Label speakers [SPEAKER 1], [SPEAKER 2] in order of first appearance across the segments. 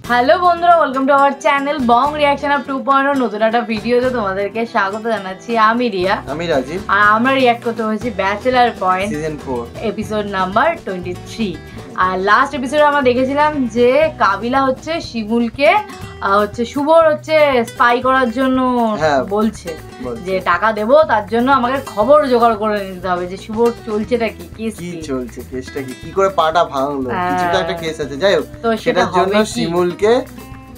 [SPEAKER 1] Hello বন্ধুরা, welcome to our channel Bong reaction of 2.0 নতুন একটা ভিডিওতে তোমাদেরকে স্বাগত জানাচ্ছি। আমি রিয়া,
[SPEAKER 2] আমি রাজীব,
[SPEAKER 1] আর আমরা রিঅ্যাক্ট করতে হয়েছি bachelor point
[SPEAKER 2] season 4
[SPEAKER 1] episode number 23। আর লাস্ট এপিসোডে আমরা দেখেছিলাম যে কাবিলা হচ্ছে শিমুলকে শুভর স্পাই করার জন্য বলছে যে টাকা দেবো, তার জন্য আমাকে খবর জোগাড় করে নিতে হবে যে শুভর চলছেটা কি, কেস
[SPEAKER 2] কি চলছে, কেসটা কি করে পাটা ভাঙলো, কিছুটা একটা কেস আছে। যাই হোক, সেটার জন্য শিমুলকে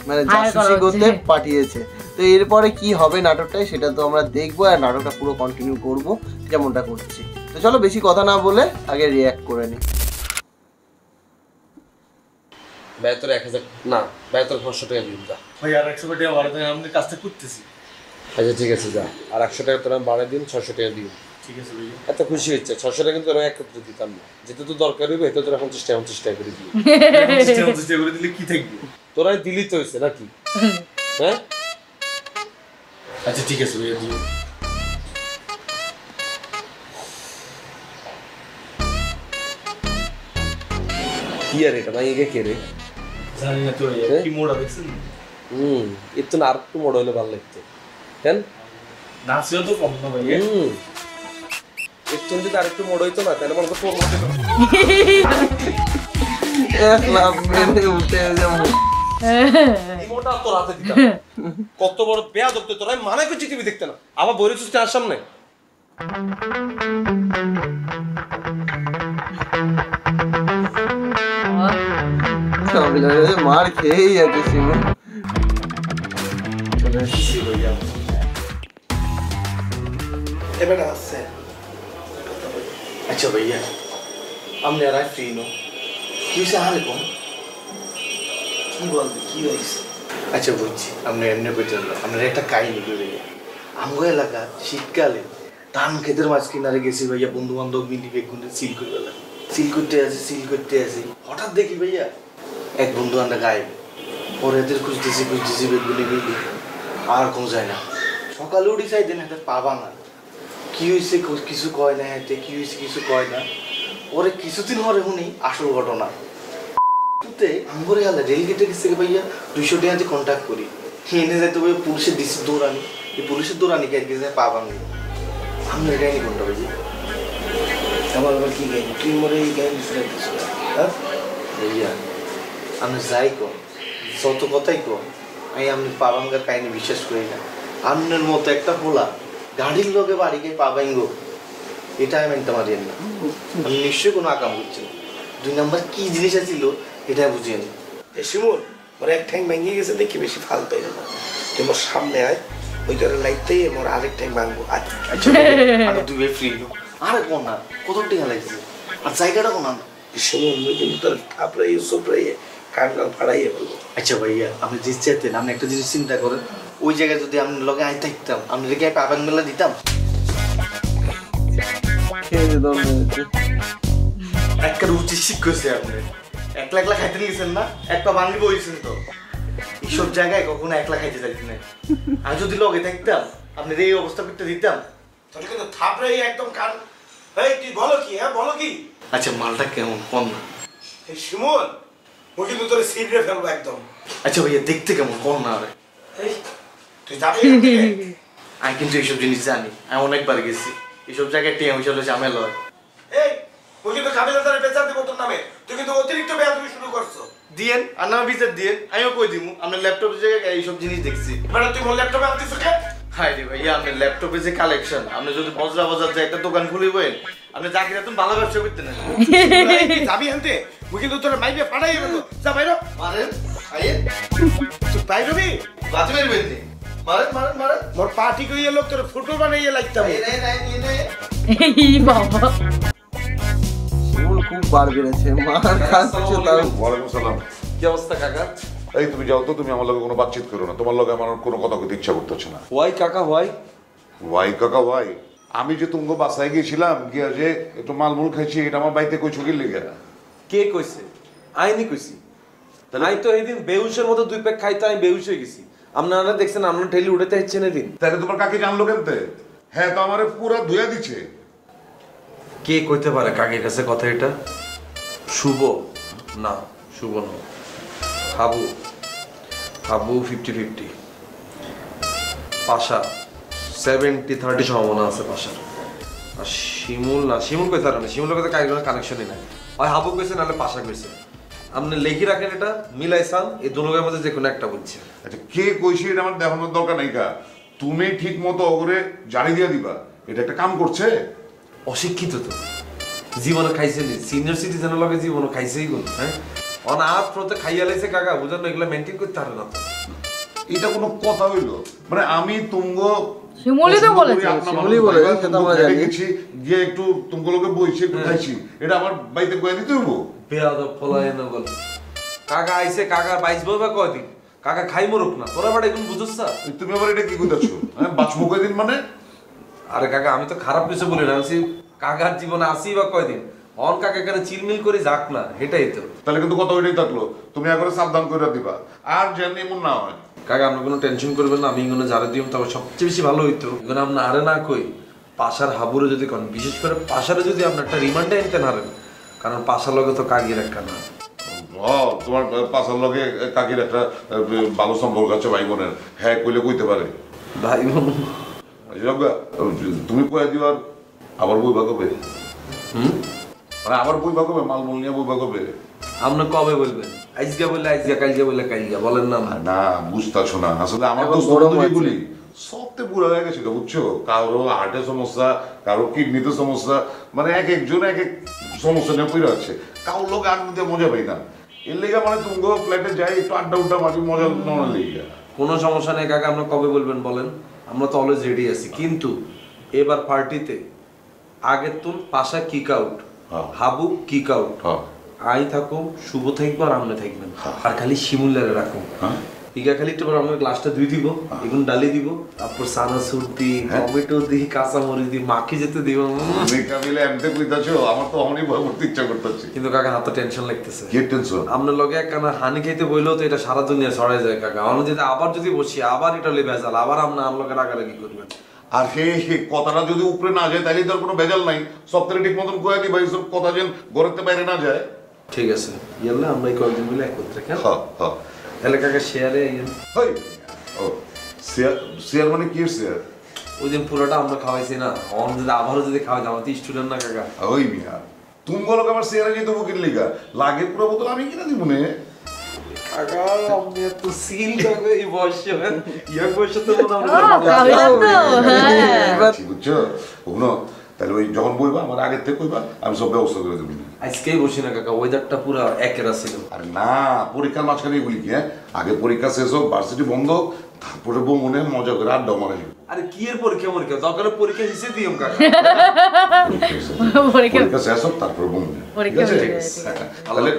[SPEAKER 2] মানে জাসুসি করতে পাঠিয়েছে। তো এরপরে কি হবে নাটকটায় সেটা তো আমরা দেখবো, আর নাটকটা পুরো কন্টিনিউ করবো যেমনটা করছি। তো চলো বেশি কথা না বলে আগে রিঅ্যাক্ট করে নিই।
[SPEAKER 3] বেতন 1000 না, বেতন 500 টাকা দিন যা
[SPEAKER 4] ভাই। আর 100 টাকা বাড়াই দেন, আমি কাজটা করতেছি।
[SPEAKER 3] আচ্ছা ঠিক আছে, যা আর 100 টাকা তোরা বাড়াই দিন, 600 টাকা দিন।
[SPEAKER 4] ঠিক আছে ভাই,
[SPEAKER 3] এত খুশি হচ্ছে। 600 টাকা কিন্তু তোরা একত্রে দিতাম না, যেটা তো দরকার হইবে এটা তোরা 50 টাকা করে দিবি।
[SPEAKER 4] 50 টাকা করে দিলে কি থাকবে?
[SPEAKER 3] তোরা দিলি তো হইছে নাকি? হ্যাঁ
[SPEAKER 4] আচ্ছা ঠিক আছে ভাই, দিও।
[SPEAKER 3] কি আর এটা ভাই, একে কে রে?
[SPEAKER 4] জানি না তো ভাই, কি মোড়া দেখছেন?
[SPEAKER 3] এর তো আর একটু মোড় হলে ভালো লাগতো। কেন
[SPEAKER 4] নাচেও তো কম না ভাই।
[SPEAKER 3] একটু যদি আর একটু মোড় হইতো না তাহলে মনে করতো কত বড় বেয়া ধরতে তোরা মানে করছি টিভি দেখতে না, আবার বলে চুস্তে আর সামনে
[SPEAKER 2] মার খেয়েই আছে শিমুল।
[SPEAKER 4] এবার আসছে। আচ্ছা ভাইয়া, আপনি আর ফ্রি নো? কি হয়েছে? আরে কম কি বলবে, কি হয়েছে? আচ্ছা বুঝছি, আপনি এমনি বলছেন না। আপনার একটা কাহিনী করে আমগো এলাকা শীতকালে ধান খেতের মাছ কিনারে গেছি ভাইয়া, বন্ধু বান্ধব মিলি বেগুনে সিল করে গেলাম। সিল করতে আসি হঠাৎ দেখি ভাইয়া এক বন্ধু আমরা গায়েব। পরে এদের খুঁজতেছি বেগুনে মিলি আর কোনো যায় না। সকালে উঠি চাই দেন হাতে পা ভাঙা। কি হয়েছে কিছু কয় না, হাতে কি হয়েছে কিছু কয় না। পরে কিছুদিন পরে শুনি আসল ঘটনা। আমগরে গেলে রেলগেটে গেছে ভাইয়া 200 টাকা দিয়ে কন্ট্যাক্ট করি। এনে যাইতে ভাইয়া পুলিশের দিচ্ছে দৌড়ানি। এই পুলিশের দৌড়ানি কে গেছে পা ভাঙলি। আমি এটাই কোনটা ভাইয়া আমার আবার কি গাইনি, তুই মরে এই গাইনি শুনাইতেছ? হ্যাঁ ভাইয়া আমি যাই কম, যত কথাই কম, আমি আপনি পা ভাঙ্গার কাহিনী বিশ্বাস করি না। আপনার মতো একটা পোলা গাড়ির লোকে বাড়ি গিয়ে পা ভাঙ্গো, এটা আমি মানতে পারি না। আমি নিশ্চয়ই কোনো আকাম করছি না। 2 নাম্বার কি জিনিস ছিল এটা বুঝিয়ে নি।
[SPEAKER 5] শিমুল মোর এক ঠ্যাং ভেঙে গেছে দেখি বেশি ফালতু হয়ে যাবে। তুই মোর সামনে আয়, ওই করে লাইতেই মোর আরেক ঠ্যাং ভাঙবো।
[SPEAKER 4] আচ্ছা আর তুই ফ্রি নো? আরে কোন না, কত টাকা লাগছে আর জায়গাটা কোন না?
[SPEAKER 5] শিমুল মুই কিন্তু তোর থাপড়াইয়ে সোপড়াইয়ে কানকাল ফাড়াইয়ে বলবো।
[SPEAKER 4] আচ্ছা ভাইয়া, আপনি যে চাইতেন, আপনি একটা জিনিস চিন্তা করেন, ওই জায়গায় যদি আপনি লগে আই থাকতাম, আপনি রেখে পাবেন মেলা দিতাম। একটা উচিত শিক্ষছে আপনি একলা একলা খাইতে নিয়েছেন না, একটা বাঙালি বইছেন তো এইসব জায়গায় কখনো একলা খাইতে চাইছি না। আর যদি লগে থাকতাম আপনার এই অবস্থা করতে দিতাম।
[SPEAKER 5] তোর কিন্তু থাপড়াইয়ে একদম কান। এই তুই বলো কি? হ্যাঁ বলো কি?
[SPEAKER 4] আচ্ছা মালটা কেমন কম না?
[SPEAKER 5] এই শিমুল মুই কিন্তু তোর সিটরে ফেলবো একদম।
[SPEAKER 4] আচ্ছা ভাইয়া দেখতে কেমন কম না? আরে
[SPEAKER 5] এই তুই যাবি?
[SPEAKER 4] আমি কিন্তু এইসব জিনিস জানি, আমি অনেকবার গেছি এইসব জায়গায় টেম হইলে ঝামেলা হয়।
[SPEAKER 5] এই মুই কিন্তু কাবিলাদারে বেচার দেব তোর নামে। তুই কিন্তু অতিরিক্ত বেয়াদবি শুরু করছো।
[SPEAKER 4] দিয়েন আর নামে বিচার দিয়েন, আমিও কই দিমু আপনার ল্যাপটপের জায়গায় এইসব জিনিস দেখছি।
[SPEAKER 5] মানে তুই মোর ল্যাপটপে আনতিস কে?
[SPEAKER 4] হাই রে ভাইয়া, আপনার ল্যাপটপে যে কালেকশন, আপনি যদি বজরা বাজার যে একটা দোকান খুলিবেন, আপনি চাকরি এত ভালো ব্যবসা করতে না।
[SPEAKER 5] যাবি আনতে? মুই কিন্তু তোর মাইবে ফাড়াইয়ে দেব। যা বাইরে
[SPEAKER 4] মারেন আইয়েন,
[SPEAKER 5] তুই বাইরে বি
[SPEAKER 4] বাজি মারবেন নি। মারেন মারেন মারেন,
[SPEAKER 5] মোর পার্টি কইয়ে লোক তোর ফুটবল বানাইয়ে লাগতাম।
[SPEAKER 4] এই নাই নাই নাই
[SPEAKER 1] এই বাবা,
[SPEAKER 2] শিমুল খুব বার বেড়েছে, মার খাচ্ছে তার।
[SPEAKER 6] ওয়ালাইকুম সালাম।
[SPEAKER 3] কি অবস্থা কাকা?
[SPEAKER 6] এই তুমি যাও তো, তুমি আমার লগে কোনো বাতচিত করো না, তোমার লগে আমার কোনো কথা কইতে ইচ্ছা করতেছে না।
[SPEAKER 3] ওয়াই কাকা ওয়াই?
[SPEAKER 6] ওয়াই কাকা ওয়াই? আমি যে তুমি বাসায় গেছিলাম গিয়া যে একটু মালমুল খাইছি, এটা আমার বাড়িতে কই ছুটির লেগে।
[SPEAKER 7] কে কইছে? আইনি কইছি। তাই তো এদিন বেহুশের মতো 2 প্যাক খাইতে আমি বেহুশ হয়ে গেছি। আপনারা দেখছেন আমরা ঠেলি উঠাতে হচ্ছেন এদিন।
[SPEAKER 6] তাহলে তোমার কাকে জানলো কেমতে? হ্যাঁ তো আমারে পুরা ধুয়া দিচ্ছে।
[SPEAKER 7] কে কইতে পারে কাকের কাছে কথা এটা? শুভ না, শুভ না। হাবু হাবু 50-50, পাশা 70-30 সম্ভাবনা আছে পাশার। আর শিমুল না, শিমুল কই তার না, শিমুলের কথা কাইগুলোর কানেকশনই নাই। হয় হাবু কইছে নাহলে পাশা কইছে। আপনি লেখি রাখেন এটা মিলাইছান, এই দুটোর মধ্যে যে কোনো একটা বলছে।
[SPEAKER 6] আচ্ছা কে কইছে এটা আমার দেখানোর দরকার নাই কা, তুমি ঠিক মতো ওরে জারি দিয়ে দিবা, এটা একটা কাম করছে।
[SPEAKER 7] অশিক্ষিত তো জীবনে খাইছে নি, সিনিয়র সিটিজেনের লগে জীবনে খাইছেই কোন, হ্যাঁ অনাথ প্রতে খাইয়া লাইছে কাকা, বুঝেন না এগুলো মেনটেন করতে পারে না।
[SPEAKER 6] এটা কোনো কথা হইলো? মানে আমি তুঙ্গ
[SPEAKER 1] শিমুলি তো বলেছে,
[SPEAKER 2] শিমুলি বলেছে সেটা আমরা জানি।
[SPEAKER 6] গেছি গিয়ে একটু তুঙ্গ লোকে বইছি একটু খাইছি, এটা আমার বাড়িতে কয়ে দিতে হইব?
[SPEAKER 7] বেয়াদব পলায়ন গল কাকা আইছে, কাকা বাইস বইবা কয়দিন, কাকা খাই মরুক না, তোরা বাড়ি এখন বুঝছ না?
[SPEAKER 6] তুমি আবার এটা কি কইতাছো? হ্যাঁ বাঁচবো কয়দিন মানে?
[SPEAKER 7] আরে কাকা আমি তো খারাপ কিছু বলি না, আমি কাকার জীবনে আসি বা কয়দিন, অন কাকা এখানে চিলমিল করে যাক না, এটাই তো।
[SPEAKER 6] তাহলে কিন্তু কথা ওইটাই থাকলো, তুমি একবারে সাবধান করে দিবা, আর যেন এমন না হয়।
[SPEAKER 7] কাকা আপনি কোনো টেনশন করবেন না, আমি এগুলো যারা দিম তবে সবচেয়ে বেশি ভালো হইতো এগুলো আপনি আরে না কই পাশার হাবুরে যদি করেন, বিশেষ করে পাশারে যদি আপনি একটা রিমান্ডে আনতে নারেন, কারণ পাশার লগে তো কাকির একটা না।
[SPEAKER 6] তোমার পাশার লগে কাকির একটা ভালো সম্পর্ক আছে ভাই বোনের, হ্যাঁ কইলে কইতে পারে।
[SPEAKER 7] ভাই বোন
[SPEAKER 6] তুমি কয়ে দিও, আর আবার বই ভাগবে, মানে আবার বই ভাগবে, মালমূল নিয়ে বই ভাগবে।
[SPEAKER 7] আপনি কবে বলবেন? আজকে বললে আজকে, কালকে বললে কালকে, বলেন না?
[SPEAKER 6] না বুঝতেছো না, আসলে আমার তো বলি সবতে পুরো হয়ে গেছিল বুঝছো, কারো হার্টের সমস্যা, কারো কিডনিতে সমস্যা, মানে এক একজন এক এক সমস্যা নিয়ে পড়ে আছে, কারোর লোক আড্ডা মজা পাই না। এর লেগে মানে তুমি ফ্ল্যাটে যাই একটু আড্ডা উড্ডা মারি, মজা নেওয়ার লেগে।
[SPEAKER 7] কোনো সমস্যা নেই কাকা, আমরা কবে বলবেন বলেন, আমরা তো অলওয়েজ রেডি আছি। কিন্তু এবার পার্টিতে আগের তুন Pasha kick out, Habu kick out, আই থাকুন, শুভ থাকবো আর আমনে থাকবেন, আর খালি শিমুলারে রাখুন। ইগা খালি একটু আমরা গ্লাসটা ধুই দিব, এগুন ডালি দিব, তারপর সানাসুর দি, টমেটো দি, কাঁচামরিচ দি, মাখি যেতে দিব।
[SPEAKER 6] কাবিলে এমতে কইতাছো, আমার তো অনেক ভয় করতে ইচ্ছা করতেছে।
[SPEAKER 7] কিন্তু কাকা হাতে টেনশন লাগতেছে।
[SPEAKER 6] কি টেনশন?
[SPEAKER 7] আপনার লগে একখানা হানি খাইতে বইলেও তো এটা সারা দুনিয়া ছড়াই যায় কাকা, আমরা যদি আবার যদি বসি আবার এটা লে ভেজাল, আবার আমরা আমলোকে রাগারাগি করবেন।
[SPEAKER 6] আর সেই কথাটা যদি উপরে না যায় তাহলে তার কোনো ভেজাল নাই, সপ্তাহে ঠিক মতন কয়ে দিবা এইসব কথা যেন ঘরের বাইরে না যায়।
[SPEAKER 7] ঠিক আছে ইয়াল্লা আমরা এই কয়েকদিন মিলে একত্রে কেন?
[SPEAKER 6] হ্যাঁ
[SPEAKER 7] তাহলে কাকা শেয়ারে
[SPEAKER 6] শেয়ার মানে কি শেয়ার?
[SPEAKER 7] ওই দিন পুরোটা আমরা খাওয়াইছি না, অন যদি আবারও যদি খাওয়াই, আমার তো স্টুডেন্ট না কাকা।
[SPEAKER 6] ওই মিয়া তুমি বলো আমার শেয়ারে যেতে বুকির লিগা লাগে পুরো বোতল আমি কিনা দিব নে
[SPEAKER 7] কাকা। আপনি তো সিল কাকা এই বয়সে, ইয়ার বয়সে তো মনে
[SPEAKER 6] হয় বুঝছো ওগুলো। তাহলে ওই যখন বইবা আমার আগের থেকে কইবা, আমি সব ব্যবস্থা করে দেবো।
[SPEAKER 7] আজকেই বসি না কাকা, ওয়েদারটা পুরো একেরা ছিল।
[SPEAKER 6] আর না পরীক্ষার মাঝখানে এগুলি কি, হ্যাঁ আগে পরীক্ষা শেষ হোক, ভার্সিটি বন্ধ, তারপরে বউ মনে মজা করে আড্ডা মারা যাবে।
[SPEAKER 7] আরে কি এর পরীক্ষা পরীক্ষা দরকার পরীক্ষা হিসেবে দিও কাকা।
[SPEAKER 6] পরীক্ষা শেষ হোক তারপরে বউ ঠিক আছে। তাহলে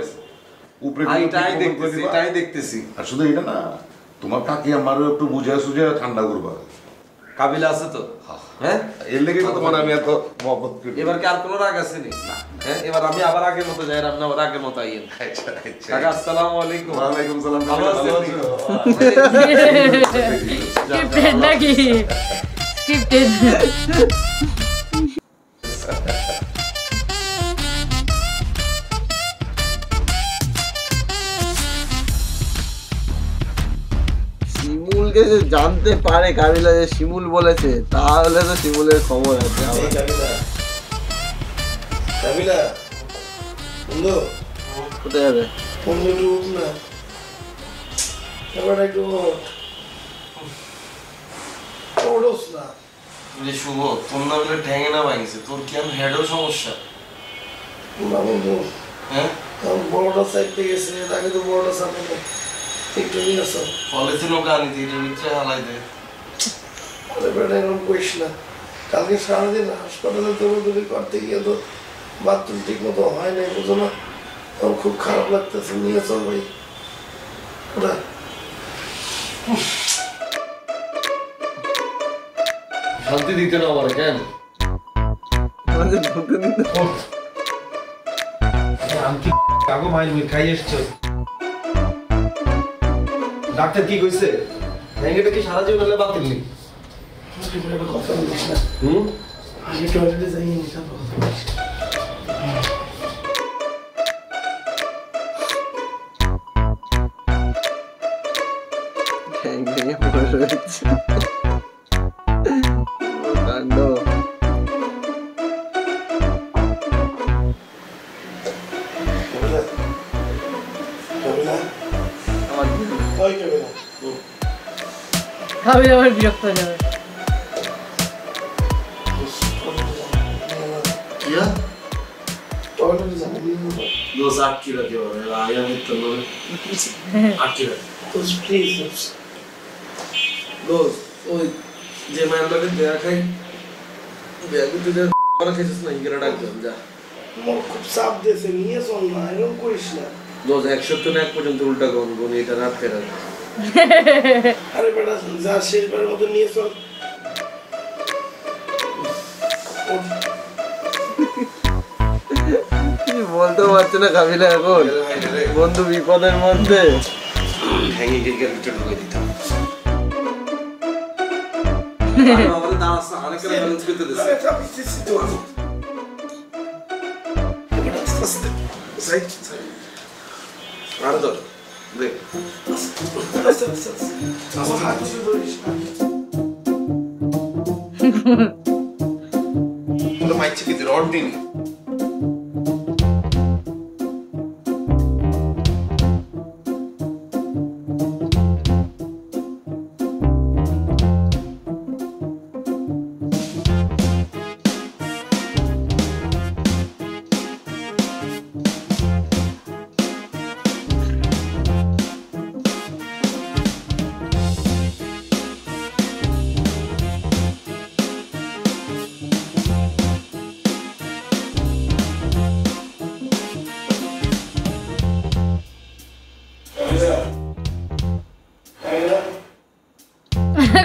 [SPEAKER 6] উপরে
[SPEAKER 7] এটাই দেখতেছি।
[SPEAKER 6] আর শুধু এটা না, তোমার কাকি আমারও একটু বুঝায় সুঝায় ঠান্ডা করবা।
[SPEAKER 7] কাবিলা আছে তো? হ্যাঁ
[SPEAKER 6] এর লেগে তো তোমার আমি এত মহব্বত করি।
[SPEAKER 7] এবার কি আর কোনো রাগ আছে নি? হ্যাঁ এবার আমি আবার আগের মতো যাই, আপনি আবার আগের মতো আইয়েন।
[SPEAKER 6] আচ্ছা
[SPEAKER 7] কাকা আসসালামু আলাইকুম।
[SPEAKER 6] ওয়া আলাইকুম সালাম।
[SPEAKER 7] ভালো আছেন?
[SPEAKER 1] স্ক্রিপ্টেড নাকি? স্ক্রিপ্টেড।
[SPEAKER 2] শিমুলকে যে জানতে পারে কাবিলা যে শিমুল বলেছে, তাহলে তো শিমুলের খবর আছে।
[SPEAKER 5] কাবিলা বন্ধু
[SPEAKER 2] কোথায় যাবে?
[SPEAKER 5] বন্ধু একটু উঠ না, এবার একটু ওঠোস না।
[SPEAKER 7] শুভ তোর না বলে ঠেঙে না ভাঙছে, তোর কি আমি হেডের সমস্যা?
[SPEAKER 5] না বন্ধু,
[SPEAKER 7] হ্যাঁ
[SPEAKER 5] বড়টা সাইডে গেছে, তাকে তো বড়টা সামনে একটু নিয়ে আসো।
[SPEAKER 7] পলিথিন ওকে আনি দিই, এটার ভিতরে হালাই দে।
[SPEAKER 5] আরে বেটা এরকম করিস না, কালকে সারাদিন হাসপাতালে দৌড়াদৌড়ি করতে গিয়ে তো বাথরুম ঠিক মতো হয় নাই, বুঝো না? আমার খুব খারাপ লাগতেছে, নিয়ে চল ভাই। ওটা
[SPEAKER 7] শান্তি দিতে না আমার কেন? আমি কি কাগো মাইল খাই এসছো? ডাক্তার কি কইছে? ভেঙেটা কি সারা জীবন হলে বাতিল নেই?
[SPEAKER 5] কথা বলিস না, আগে টয়লেটে যাই নি তারপর কথা বলিস।
[SPEAKER 2] ঠ্যাং ভেঙে পড়ে রয়েছে। কাণ্ড।
[SPEAKER 1] কাবিলা আবার বিরক্ত হয়ে যাবে।
[SPEAKER 7] দোষ আটকে রাখে আয়া মিত্র আটকে রাখে দোষ প্লিজ দোষ ওই যে মায়াটাকে দেয়া খাই ব্যাগে তুই করা খেয়েছিস না ইংরেজি ডাকবেন যা
[SPEAKER 5] মোর খুব চাপ দিয়েছে নিয়ে চল না এরকম করিস না
[SPEAKER 7] দোষ 100 থেকে 1 পর্যন্ত উল্টা গন গন এটা রাত ফেরা
[SPEAKER 5] আরে বেটা যা শেষবারের মতো নিয়ে চল
[SPEAKER 2] বলতে পারছে না কাবিলা এখন বন্ধু বিপদের মধ্যে
[SPEAKER 7] হ্যাঙ্গি গিয়ে ভিতরে ঢুকে দিতাম আমাদের দাঁড়াস না অনেক করে ব্যালেন্স করতে দিছে সাইড সাইড আর ধর দেখ
[SPEAKER 5] আমার হাত ধরিস না
[SPEAKER 4] তোর মাইছে কি রড দিন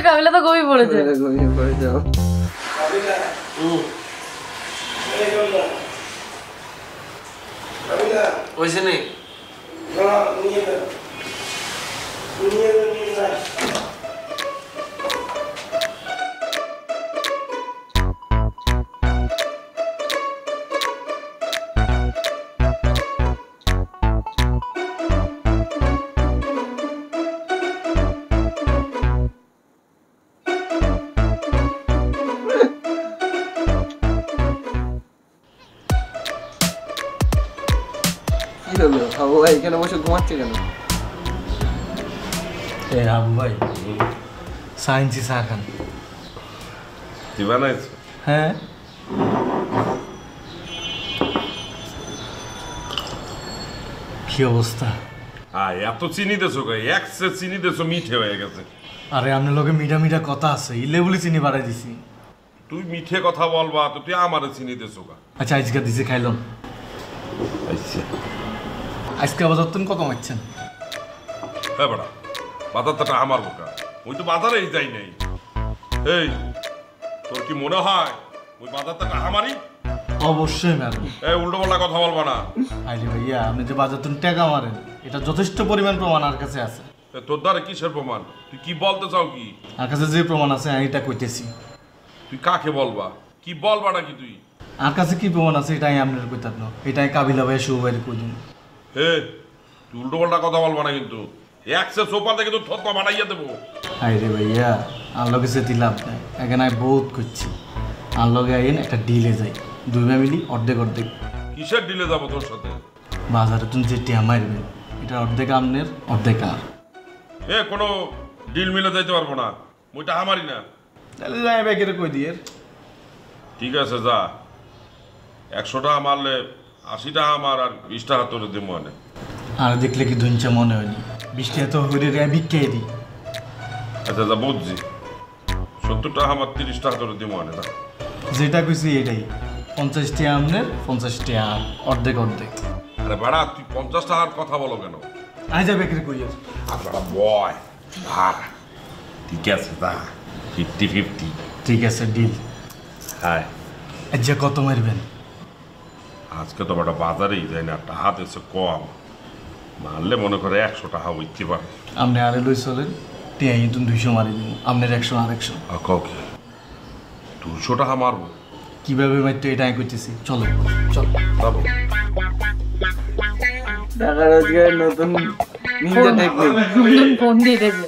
[SPEAKER 1] কাবিলা তো ঘুমিয়ে পড়েছে।
[SPEAKER 2] ঘুমিয়ে পড়ে যাও।
[SPEAKER 7] ওইসে নেই
[SPEAKER 2] কি হলো হাবু ভাই এখানে বসে ঘুমাচ্ছে কেন?
[SPEAKER 8] হাবু ভাই সায়েন্সি চা খান।
[SPEAKER 6] তুই বানাইছ?
[SPEAKER 8] হ্যাঁ কি অবস্থা?
[SPEAKER 6] এত চিনি দেছো কে? একসে চিনি দেছো, মিঠে হয়ে গেছে।
[SPEAKER 8] আরে আপনার লোকে মিঠা মিঠা কথা আছে, এই লেবুলি চিনি বাড়াই দিছি।
[SPEAKER 6] তুই মিঠে কথা বলবা তো তুই আমারে চিনি দেছো কা?
[SPEAKER 8] আচ্ছা আজকে দিছে খাইলাম।
[SPEAKER 6] আচ্ছা
[SPEAKER 8] আজকে আবার তুমি কত মারছেন?
[SPEAKER 6] হ্যাঁ বড়া বাজারটা আমার বোকা, ওই তো বাজারেই যাই নাই। এই তোর কি মনে হয় ওই বাজারটা আমারই?
[SPEAKER 8] অবশ্যই ম্যাডাম।
[SPEAKER 6] এই উল্টো পাল্টা কথা বলবা না।
[SPEAKER 8] আইলে ভাইয়া আপনি যে বাজার তুমি টাকা মারেন এটা যথেষ্ট পরিমাণ প্রমাণ আর কাছে আছে।
[SPEAKER 6] তোর দ্বারা কিসের প্রমাণ? তুই কি বলতে চাও কি?
[SPEAKER 8] আর কাছে যে প্রমাণ আছে আমি এটা কইতেছি।
[SPEAKER 6] তুই কাকে বলবা? কি বলবা নাকি তুই?
[SPEAKER 8] আর কাছে কি প্রমাণ আছে এটাই আপনার কইতাম না, এটাই কাবিলা ভাই শুভ ভাইয়ের কই দিন।
[SPEAKER 6] হে তুই উল্টো পাল্টা কথা বলবা না কিন্তু একসে সোপা থেকে তো থতপা বানাইয়া দেবো।
[SPEAKER 8] আরে ভাইয়া আর লগে যেতে লাভ নাই, এখানে আমি বহুত করছি। আর লগে আইন একটা ডিলে যাই, দুই ফ্যামিলি অর্ধেক অর্ধেক।
[SPEAKER 6] কিসের ডিলে যাবো তোর সাথে?
[SPEAKER 8] বাজারে তুমি যে টিয়া মারবেন এটা অর্ধেক আপনার অর্ধেক আর।
[SPEAKER 6] এ কোনো ডিল মিলে যাইতে পারবো না, ওইটা আমারই না।
[SPEAKER 8] তাহলে যাই ব্যাগের কই দিয়ে।
[SPEAKER 6] ঠিক আছে যা, 100 টাকা মারলে 80 টাকা আমার আর 20 টাকা তোর দিব মানে।
[SPEAKER 8] আর দেখলে কি ধুনচা মনে হয়নি, 20 টাকা তো হইরে গায়ে ভিক্ষাই দিই।
[SPEAKER 6] আচ্ছা যা বুঝছি, 70 টাকা আমার 30 টাকা তোর দিব মানে।
[SPEAKER 8] যেটা কইছি এটাই, 50 টাকা আপনার 50 টাকা আর, অর্ধেক অর্ধেক।
[SPEAKER 6] আরে বাড়া তুই 50 টাকার কথা বলো কেন?
[SPEAKER 8] আই যা ব্যাগের কই আর।
[SPEAKER 6] আর বাড়া বয় ভাগ, ঠিক আছে যা 50-50।
[SPEAKER 8] ঠিক আছে ডিল।
[SPEAKER 6] হ্যাঁ
[SPEAKER 8] আচ্ছা কত মারবেন?
[SPEAKER 6] আজকে তো বাটা বাজারেই যাই না, টাকা দিচ্ছে কম, মারলে মনে করে 100 টাকা হইতে পারে।
[SPEAKER 8] আপনি আরে লই চলেন, টিয়া তুমি 200 মারি দিব, আপনার 100 আর 100।
[SPEAKER 6] কাউকে 200 টাকা মারবো?
[SPEAKER 8] কিভাবে মারতো এটা আমি কইতেছি, চলো চল
[SPEAKER 6] যাবো।
[SPEAKER 2] টাকা রোজগারের নতুন নিনজা টেকনিক।
[SPEAKER 1] ফোন দিয়ে দেবে।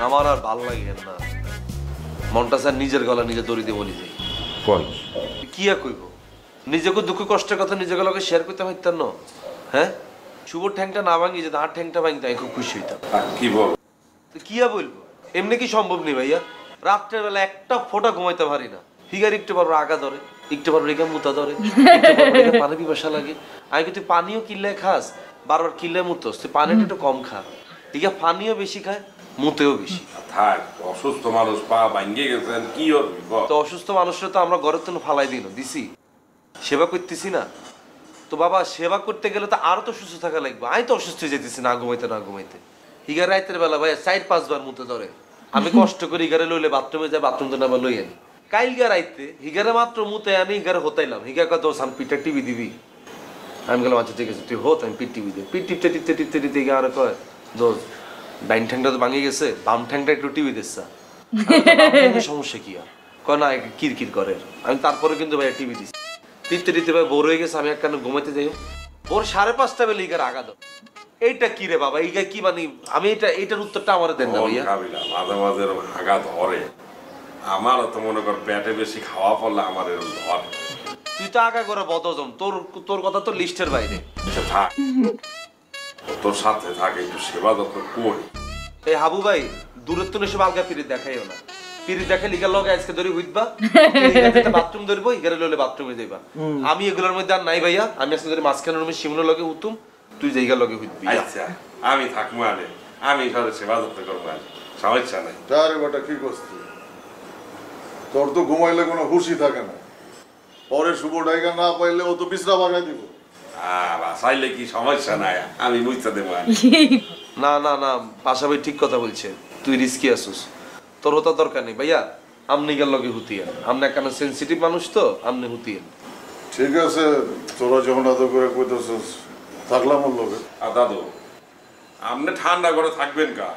[SPEAKER 7] আমার আর ভাল লাগে না, মনটা স্যার নিজের গলা নিজে দড়ি দিয়ে বলি যাই। কি আর কইব, নিজেকে দুঃখ কষ্টের কথা নিজের গলাকে শেয়ার করতে পারতাম না। হ্যাঁ, শুভর ঠ্যাংটা না ভাঙি যদি আর ঠ্যাংটা ভাঙতে আমি খুব খুশি হইতাম।
[SPEAKER 6] কি বল,
[SPEAKER 7] কি আর বলবো, এমনি কি সম্ভব নেই ভাইয়া, রাত্রের বেলা একটা ফোঁটা ঘুমাইতে পারি না। ফিগার একটু পারবো আগা ধরে, একটু পারবো রেখে মুতা ধরে, পানি পিপাসা লাগে। আমি কিন্তু পানিও কিনলে খাস, বারবার কিনলে মুতোস, তুই পানিটা একটু কম খা। ঠিক আছে, পানিও বেশি খায়, মুতেও বেশি।
[SPEAKER 6] থাক, অসুস্থ মানুষ পা ভাঙ্গে গেছেন, কি হবে?
[SPEAKER 7] তো অসুস্থ মানুষরা তো আমরা ঘরের তো ফালাই দিছি, সেবা করতেছি না তো বাবা। সেবা করতে গেলে তো আরো তো সুস্থ থাকা লাগবে। আমি তো অসুস্থ হয়ে যেতেছি না ঘুমাইতে। হিগার রাইতের বেলা ভাই 4-5 বার মুতে ধরে। আমি কষ্ট করে হিগারে লইলে বাথরুমে যাই, বাথরুম তো আবার লই আনি। কাইলগা রাইতে হিগারে মাত্র মুতে আনি, হিগারে হতাইলাম। হিগা কত সান পিঠা টিভি দিবি। আমি গেলাম আচ্ছা ঠিক আছে তুই হোত, আমি পিঠ টিভি দিই। পিঠ টিপতে আর কয় দোষ ডাইন ঠ্যাংটা তো ভাঙে গেছে, বাম ঠ্যাংটা একটু টিভি দিচ্ছা। সমস্যা কি আর কয় না, কিরকির করে। আমি তারপরে কিন্তু ভাই টিভি দিচ্ছি। টিপতে ভাই বোর হয়ে গেছে। আমি একখানে ঘুমাইতে যাই, ওর 5:30 বেলা ইগার আঘাত। এইটা কি রে বাবা, ইগা কি মানে? আমি এইটার উত্তরটা আমার দেন না ভাইয়া।
[SPEAKER 6] মাঝে মাঝে আঘাত ধরে, আমার তো মনে কর পেটে বেশি খাওয়া পড়লে আমার এরকম ধরে।
[SPEAKER 7] তুই তো আগা করে বদজম, তোর কথা তো লিস্টের বাইরে।
[SPEAKER 6] থাক, তোর সাথে থাকে একটু সেবা যত্ন করি।
[SPEAKER 7] এই হাবু ভাই, দূরের তো এসব আলগা পিরিত দেখাইও না। পিরিত দেখে লিগার লগে আজকে ধরে হইবা, বাথরুম ধরবো, ইগারে লইলে বাথরুমে যাইবা। আমি এগুলোর মধ্যে আর নাই ভাইয়া। আমি আজকে ধরে মাঝখানে রুমে শিমুলের লগে উতুম, তুই জায়গার লগে হইবি।
[SPEAKER 6] আচ্ছা, আমি থাকবো আনে, আমি ঘরে সেবা যত্ন করবো, সমস্যা নাই।
[SPEAKER 9] তার বেটা কি করছি, তোর তো ঘুমাইলে কোনো হুশই থাকে না। পরে শুভ ডাইগা না পাইলে ও তো বিশ্রাম বাগাই দিব।
[SPEAKER 6] চাইলে কি সমস্যা নাই, আমি বুঝতে দেবো।
[SPEAKER 7] না না না, পাশা ভাই ঠিক কথা বলছে, তুই রিস্কি আসুস, তোর হতা দরকার নেই ভাইয়া। আমনি গেল লগে হুতিয়ান, আমনে কেন সেন্সিটিভ মানুষ তো, আমনে হুতিয়ান।
[SPEAKER 9] ঠিক আছে, তোরা যখন এত করে কইতেছিস থাকলাম ওর লগে।
[SPEAKER 6] আর দাদু, আপনি ঠান্ডা করে থাকবেন কা?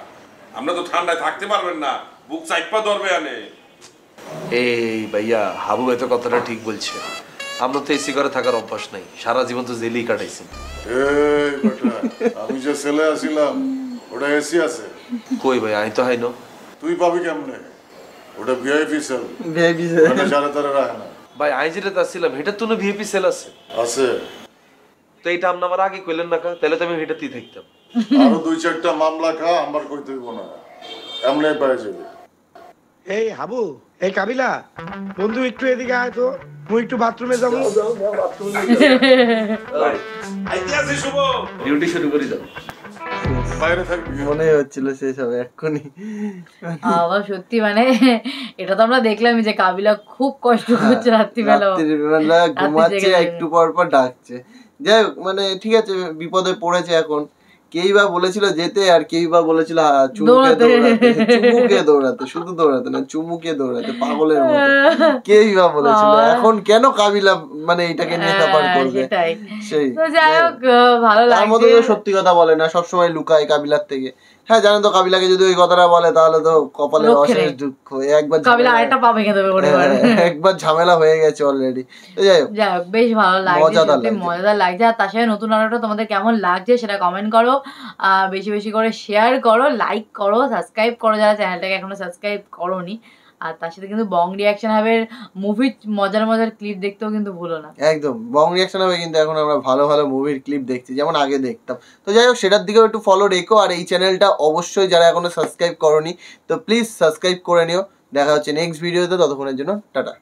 [SPEAKER 6] আপনি তো ঠান্ডায় থাকতে পারবেন না, বুক চাইপা ধরবে আনে।
[SPEAKER 7] এই ভাইয়া, হাবু ভাই তো কথাটা ঠিক বলছে। আমরা তো এসি করে থাকার অভ্যাস নাই, সারা জীবন তো জেলেই কাটাইছি।
[SPEAKER 9] এই বেটা, আমি যে ছেলে আসিলাম ওটা এসি আছে?
[SPEAKER 7] কই ভাই, আমি তো হাই না।
[SPEAKER 9] তুই পাবি কেমনে? ওটা ভিআইপি সেল, ভিআইপি সেল মানে সারা তারা রাখে না
[SPEAKER 7] ভাই। আমি যেটা আসছিলাম এটা তো না ভিআইপি সেল আছে।
[SPEAKER 9] আছে
[SPEAKER 7] তো এইটা আপনি আমার আগে কইলেন না কা, তাহলে তো আমি হেটাতেই থাকতাম।
[SPEAKER 9] আরো 2-4টা মামলা খা, আমার কইতে হইব না, এমনি পাই যাবে।
[SPEAKER 5] এই হাবু, এই কাবিলা বন্ধু, একটু এদিকে আয় তো, মুই একটু বাথরুমে যাবো।
[SPEAKER 7] ডিউটি শুরু করে দাও।
[SPEAKER 2] মনে হচ্ছিল শেষ হবে এক্ষুনি।
[SPEAKER 1] আবার সত্যি মানে এটা তো আমরা দেখলাম যে কাবিলা খুব কষ্ট করছে রাত্রিবেলা
[SPEAKER 2] ঘুমাচ্ছে, একটু পর পর ডাকছে। যাই হোক, মানে ঠিক আছে, বিপদে পড়েছে এখন। কেই বা বলেছিল যেতে, আর কেই বা বলেছিল চুমুকে দৌড়াতে, শুধু দৌড়াতে না, চুমুকে দৌড়াতে, পাগলের মতো। কেই বা বলেছিল, এখন কেন কাবিলা মানে এটাকে নিয়ে ব্যাপার করবে? সেই
[SPEAKER 1] যাই হোক, ভালো
[SPEAKER 2] তার মধ্যে সত্যি কথা বলে না, সবসময় লুকায় কাবিলার থেকে। হ্যাঁ, জানেন তো কাবিলাকে যদি ওই কথাটা বলে তাহলে তো কপালে অশেষ দুঃখ। একবার ঝামেলা হয়ে গেছে অলরেডি। যাই হোক,
[SPEAKER 1] বেশ ভালো লাগছে, মজাদার লাগছে। আর তার সাথে নতুন আলোটা তোমাদের কেমন লাগছে সেটা কমেন্ট করো, বেশি বেশি করে শেয়ার করো, লাইক করো, সাবস্ক্রাইব করো যারা চ্যানেলটাকে এখনো সাবস্ক্রাইব করোনি। আর তার সাথে কিন্তু বং রিয়াকশন হবে, মুভির মজার মজার ক্লিপ দেখতেও কিন্তু ভুলো না।
[SPEAKER 2] একদম বং রিয়াকশন হবে, কিন্তু এখন আমরা ভালো ভালো মুভির ক্লিপ দেখছি, যেমন আগে দেখতাম। তো যাই হোক, সেটার দিকেও একটু ফলো রেখো। আর এই চ্যানেলটা অবশ্যই যারা এখনো সাবস্ক্রাইব করোনি, তো প্লিজ সাবস্ক্রাইব করে নিও। দেখা হচ্ছে নেক্সট ভিডিওতে, ততক্ষণের জন্য টাটা।